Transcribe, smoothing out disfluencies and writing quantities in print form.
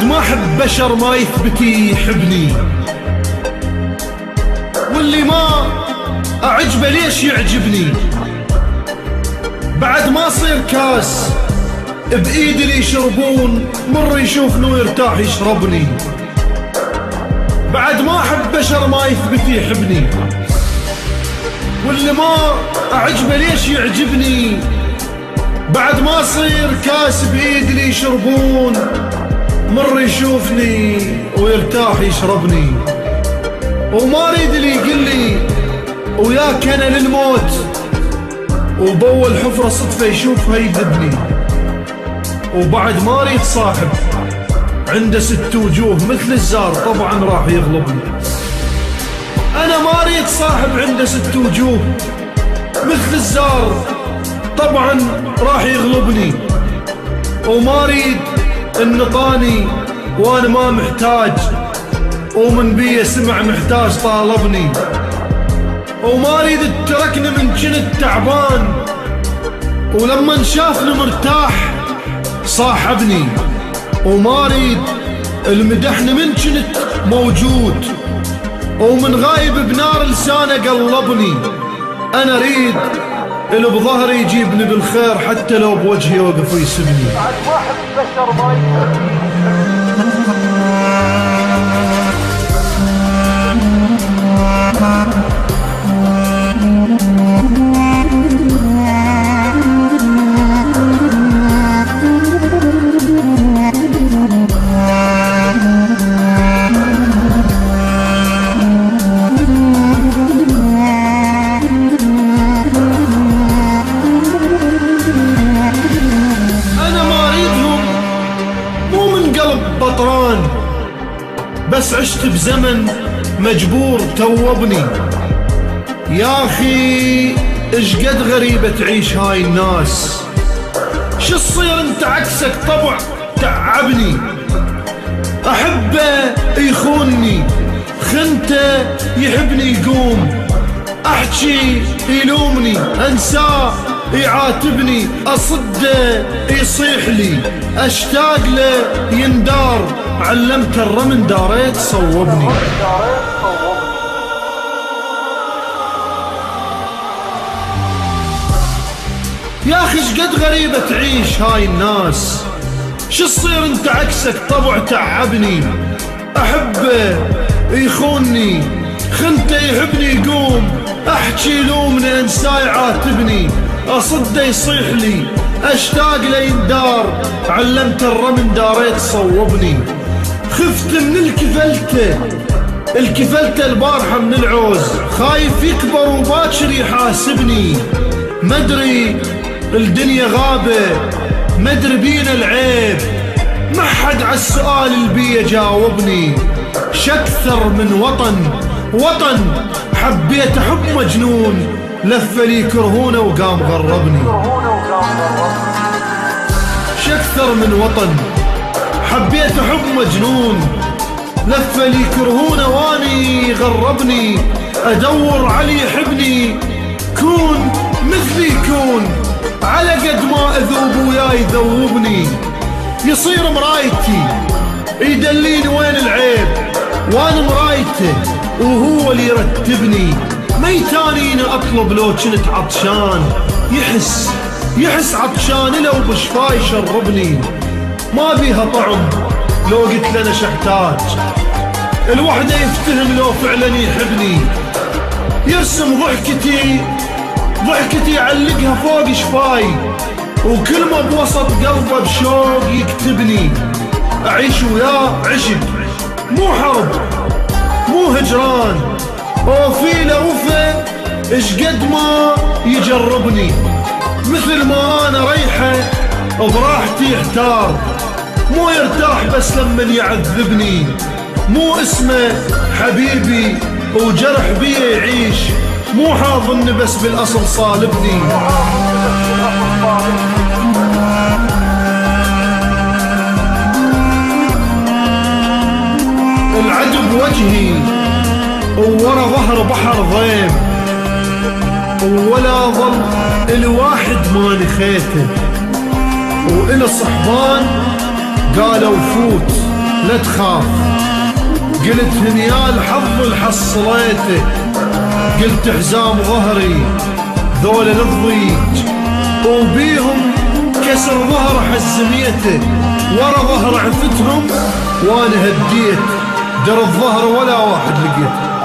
ما أحب بشر ما يثبتي يحبني، واللي ما أعجبه ليش يعجبني. بعد ما صير كاس بإيدي اللي يشربون مر يشوفني ويرتاح يشربني. بعد ما أحب بشر ما يثبتي يحبني، واللي ما أعجبه ليش يعجبني. بعد ما صير كاس بإيدي اللي يشربون مر يشوفني ويرتاح يشربني. وما اريد اللي يقول لي وياك انا للموت، وبول حفرة صدفة يشوفها يذبني. وبعد ما اريد صاحب عنده 6 وجوه مثل الزار طبعا راح يغلبني. انا ما اريد صاحب عنده 6 وجوه مثل الزار طبعا راح يغلبني. وما اريد النطاني وانا ما محتاج، ومن بيه سمع محتاج طالبني. وما اريد تركني من جنت تعبان، ولما شافني مرتاح صاحبني. وما اريد المدحني من جنت موجود، ومن غايب بنار لسانه قلبني. انا اريد اللي بظهري يجيبني بالخير حتى لو بوجهي يوقف ويسبني. بعد ما احب بشر ما يحبني. بطران بس عشت بزمن مجبور توبني. يا اخي ايش قد غريبة تعيش هاي الناس. شو تصير انت عكسك طبع تعبني. احبه يخونني، خنته يحبني يقوم، احكي يلومني، انساه يعاتبني، اصده يصيح لي، اشتاق له يندار، علمت الرمن داريت صوبني. يا اخي ايش قد غريبة تعيش هاي الناس. شو تصير انت عكسك طبع تعبني. احبه يخونني، خنته يحبني يقوم، احكي يلومني، انساه يعاتبني، اصده يصيح لي، اشتاق له يندار، علمت الرمن داريت صوبني. خفت من الكفلته البارحة من العوز، خايف يكبر وباكر يحاسبني. مدري الدنيا غابة، مدري بينا العيب، ما حد عالسؤال اللي بيه جاوبني. شكثر من وطن حبيت حب مجنون، لف لي كرهونه وقام غربني. شكثر من وطن حبيت حب مجنون، لف لي كرهونه واني غربني. ادور علي يحبني، كون مثلي كون، على قد ما اذوب وياي يذوبني. يصير مرايتي يدليني وين العيب، وانا مرايته وهو اللي يرتبني. ميتانين اطلب لو كنت عطشان، يحس عطشان لو بشفاي يشربني. ما بيها طعم لو قلت لنا شحتاج، الوحدة يفتهم لو فعلا يحبني. يرسم ضحكتي يعلقها فوق شفاي، وكلمة بوسط قلبه بشوق يكتبني. اعيش وياه عشق مو حرب مو هجران، وفي له وفا ايش قد ما يجربني. مثل ما انا ريحه براحتي يحتار، مو يرتاح بس لما يعذبني. مو اسمه حبيبي وجرح بيه يعيش، مو حاضني بس بالاصل صالبني. العدو بوجهي وورا ظهر بحر ضيم، ولا ظل الواحد ما نخيته، وإلى صحبان قالوا فوت لا تخاف. قلت هنيال حظ الحصليته، قلت حزام ظهري ذول الضيج وبيهم كسر ظهر حزميته، ورا ظهر عفتهم وانا هديت، در الظهر ولا واحد لقيت.